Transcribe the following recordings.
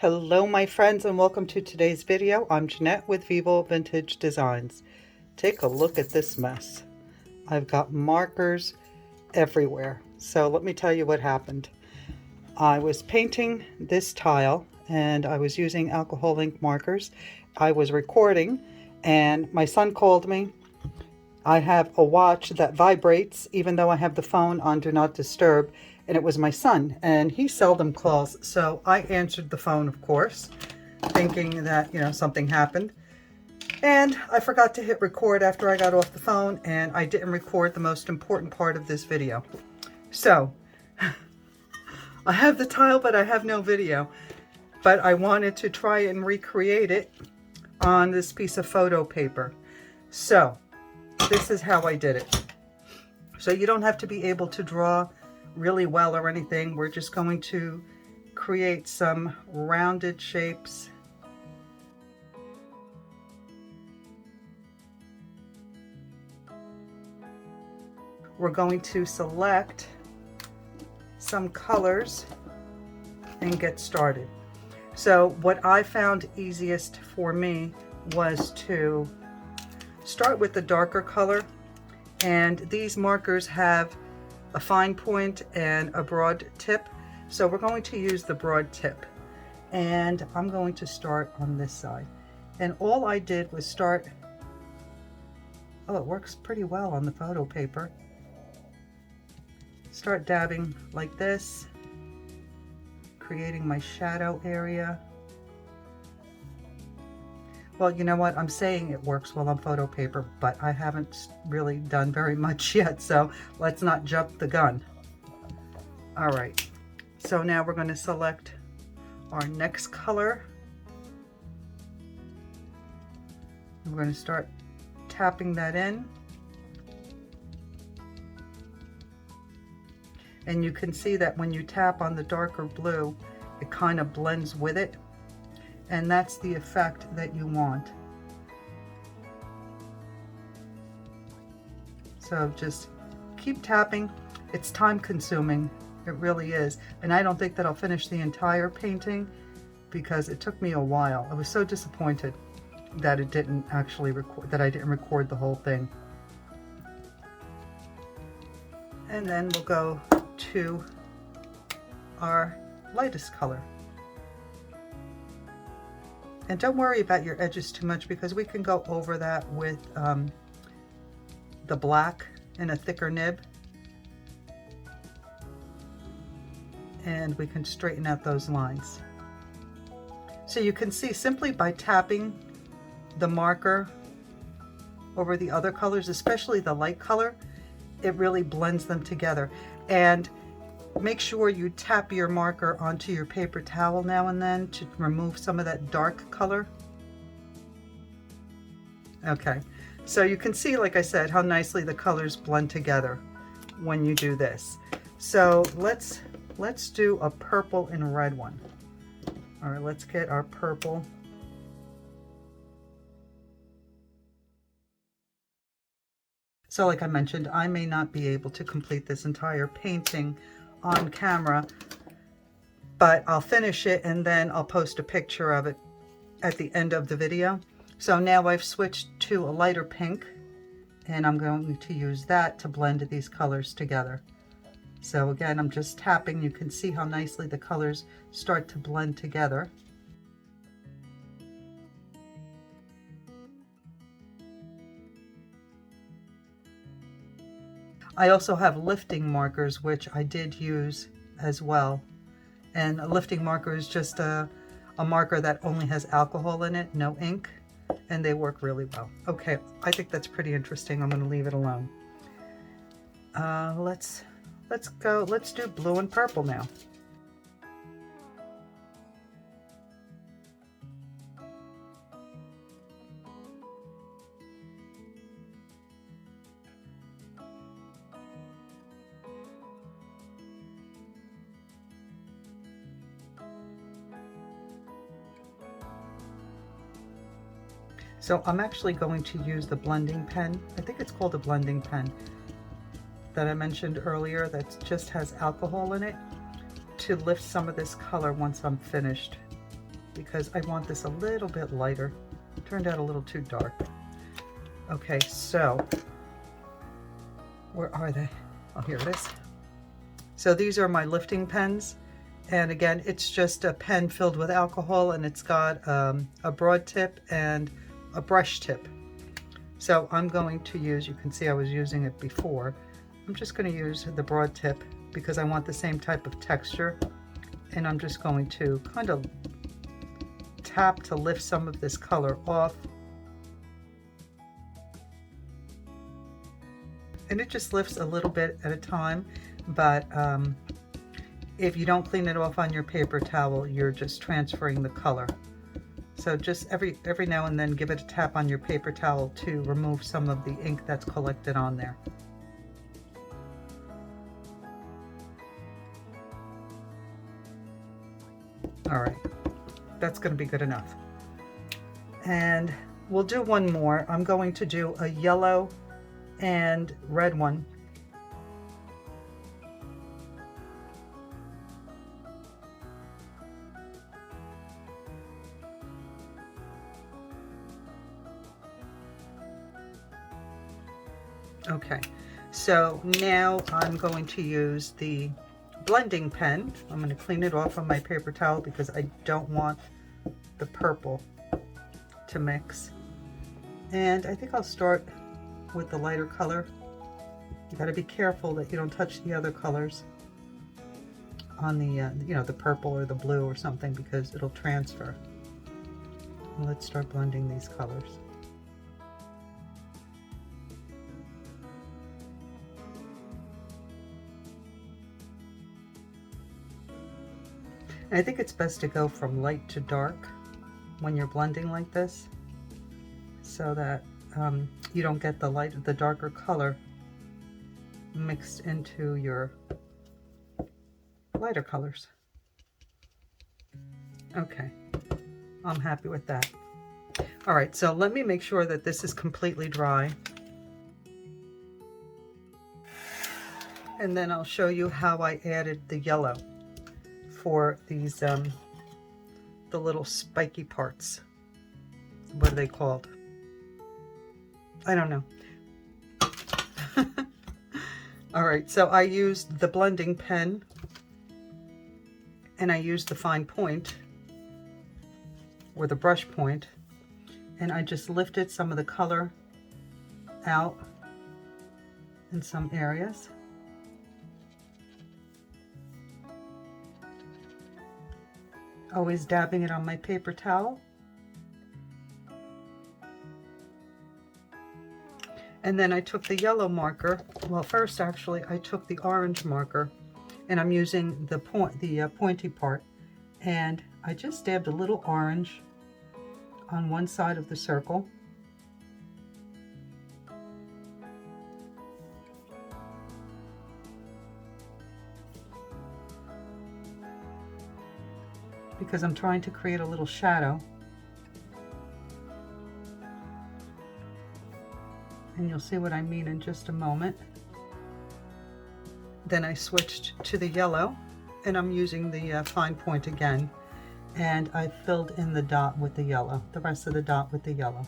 Hello my friends and welcome to today's video. I'm Jeanette with Vivo Vintage Designs. Take a look at this mess. I've got markers everywhere. So let me tell you what happened. I was painting this tile and I was using alcohol ink markers. I was recording and my son called me. I have a watch that vibrates even though I have the phone on Do Not Disturb, and it was my son and he seldom calls, so I answered the phone, of course, thinking that something happened, and I forgot to hit record after I got off the phone, and I didn't record the most important part of this video. So I have the tile but I have no video, but I wanted to try and recreate it on this piece of photo paper. So this is how I did it. So you don't have to be able to draw really well or anything. We're just going to create some rounded shapes. We're going to select some colors and get started. So what I found easiest for me was to start with the darker color, and these markers have a fine point and a broad tip, so we're going to use the broad tip, and I'm going to start on this side. And all I did was start, oh, it works pretty well on the photo paper. Start dabbing like this, creating my shadow area. Well, you know what? I'm saying it works well on photo paper, but I haven't really done very much yet, so let's not jump the gun. All right, so now we're going to select our next color. We're going to start tapping that in. And you can see that when you tap on the darker blue, it kind of blends with it. And that's the effect that you want. So just keep tapping. It's time consuming, it really is. And I don't think that I'll finish the entire painting because it took me a while. I was so disappointed that it didn't actually record, that I didn't record the whole thing. And then we'll go to our lightest color. And don't worry about your edges too much because we can go over that with the black in a thicker nib. And we can straighten out those lines. So you can see simply by tapping the marker over the other colors, especially the light color, it really blends them together. And make sure you tap your marker onto your paper towel now and then to remove some of that dark color. Okay, so you can see, like I said, how nicely the colors blend together when you do this. So let's do a purple and red one. All right, let's get our purple. So like I mentioned, I may not be able to complete this entire painting on camera, but I'll finish it and then I'll post a picture of it at the end of the video. So now I've switched to a lighter pink and I'm going to use that to blend these colors together. So again, I'm just tapping. You can see how nicely the colors start to blend together. I also have lifting markers, which I did use as well. And a lifting marker is just a marker that only has alcohol in it, no ink, and they work really well. Okay, I think that's pretty interesting. I'm going to leave it alone. Let's do blue and purple now. So I'm actually going to use the blending pen. I think it's called a blending pen that I mentioned earlier that just has alcohol in it, to lift some of this color once I'm finished. because I want this a little bit lighter. It turned out a little too dark. Okay, so where are they? Oh, here it is. So these are my lifting pens. And again, it's just a pen filled with alcohol, and it's got a broad tip and a brush tip. So I'm going to use, you can see I was using it before. I'm just going to use the broad tip because I want the same type of texture. And I'm just going to kind of tap to lift some of this color off. And it just lifts a little bit at a time, but if you don't clean it off on your paper towel, you're just transferring the color. So just every now and then give it a tap on your paper towel to remove some of the ink that's collected on there. All right, that's going to be good enough. And we'll do one more. I'm going to do a yellow and red one. Okay, so now I'm going to use the blending pen. I'm going to clean it off on my paper towel because I don't want the purple to mix. And I think I'll start with the lighter color. You got to be careful that you don't touch the other colors on the you know, the purple or the blue or something, because it'll transfer. And let's start blending these colors. And I think it's best to go from light to dark when you're blending like this, so that you don't get the darker color mixed into your lighter colors. Okay, I'm happy with that. All right, so let me make sure that this is completely dry. And then I'll show you how I added the yellow for these, the little spiky parts. What are they called? I don't know. All right, so I used the blending pen and I used the fine point or the brush point, and I just lifted some of the color out in some areas. Always dabbing it on my paper towel. And then I took the yellow marker. Well, first actually I took the orange marker, and I'm using the pointy part, and I just dabbed a little orange on one side of the circle. Because I'm trying to create a little shadow. And you'll see what I mean in just a moment. Then I switched to the yellow, and I'm using the fine point again, and I filled in the dot with the yellow, the rest of the dot with the yellow.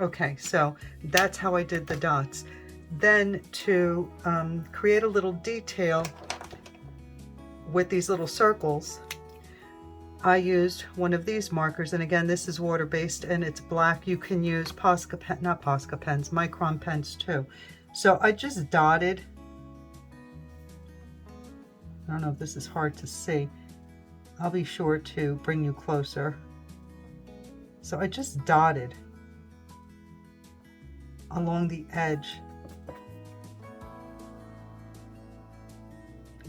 Okay, so that's how I did the dots. Then to create a little detail with these little circles, I used one of these markers, and again, this is water-based and it's black. You can use Micron pens too. So I just dotted. I don't know if this is hard to see. I'll be sure to bring you closer. So I just dotted along the edge,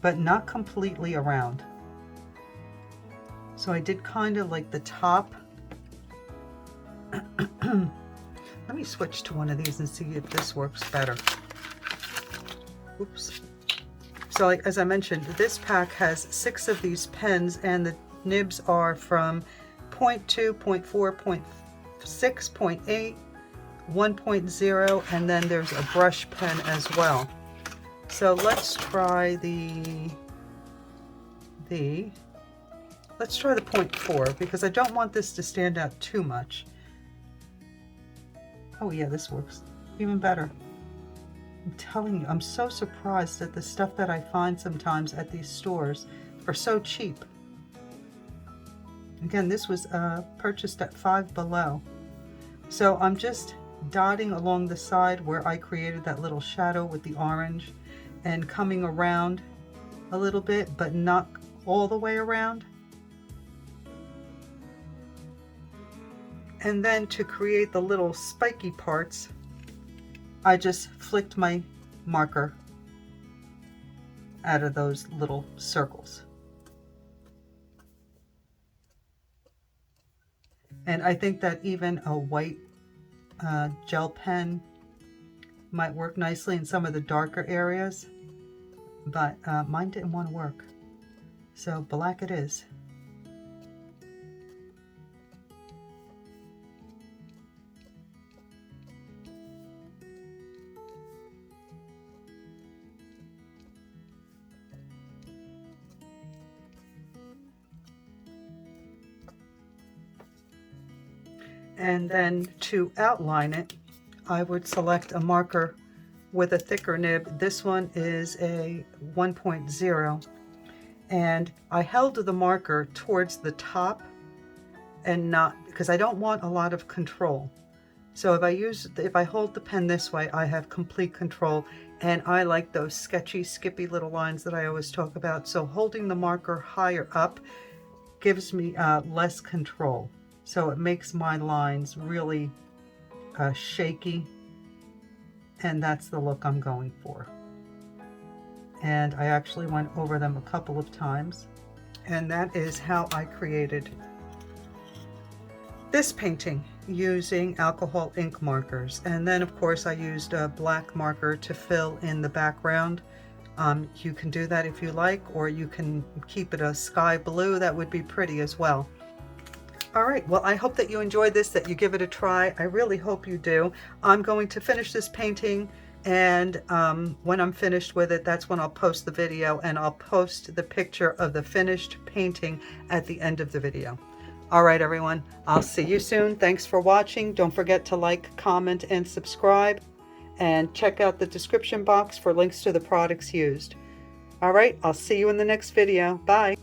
but not completely around. So I did kind of like the top. Let me switch to one of these and see if this works better. Oops. So like, as I mentioned, this pack has 6 of these pens, and the nibs are from 0.2, 0.4, 0.6, 0.8, 1.0, and then there's a brush pen as well. So let's try let's try the 0.4 because I don't want this to stand out too much. Oh yeah, this works even better. I'm telling you, I'm so surprised at the stuff that I find sometimes at these stores for so cheap. Again, this was purchased at Five Below. So I'm just dotting along the side where I created that little shadow with the orange and coming around a little bit, but not all the way around. And then to create the little spiky parts, I just flicked my marker out of those little circles. And I think that even a white gel pen might work nicely in some of the darker areas, but mine didn't want to work. So black it is. And then to outline it, I would select a marker with a thicker nib. This one is a 1.0, and I held the marker towards the top and not, because I don't want a lot of control. So if I hold the pen this way, I have complete control, and I like those sketchy, skippy little lines that I always talk about. So holding the marker higher up gives me less control. So it makes my lines really shaky, and that's the look I'm going for. And I actually went over them a couple of times, and that is how I created this painting using alcohol ink markers. And then of course I used a black marker to fill in the background. You can do that if you like, or you can keep it a sky blue. That would be pretty as well. All right, well, I hope that you enjoyed this, that you give it a try. I really hope you do. I'm going to finish this painting, and when I'm finished with it, that's when I'll post the video, and I'll post the picture of the finished painting at the end of the video. All right, everyone, I'll see you soon. Thanks for watching. Don't forget to like, comment, and subscribe, and check out the description box for links to the products used. All right, I'll see you in the next video. Bye.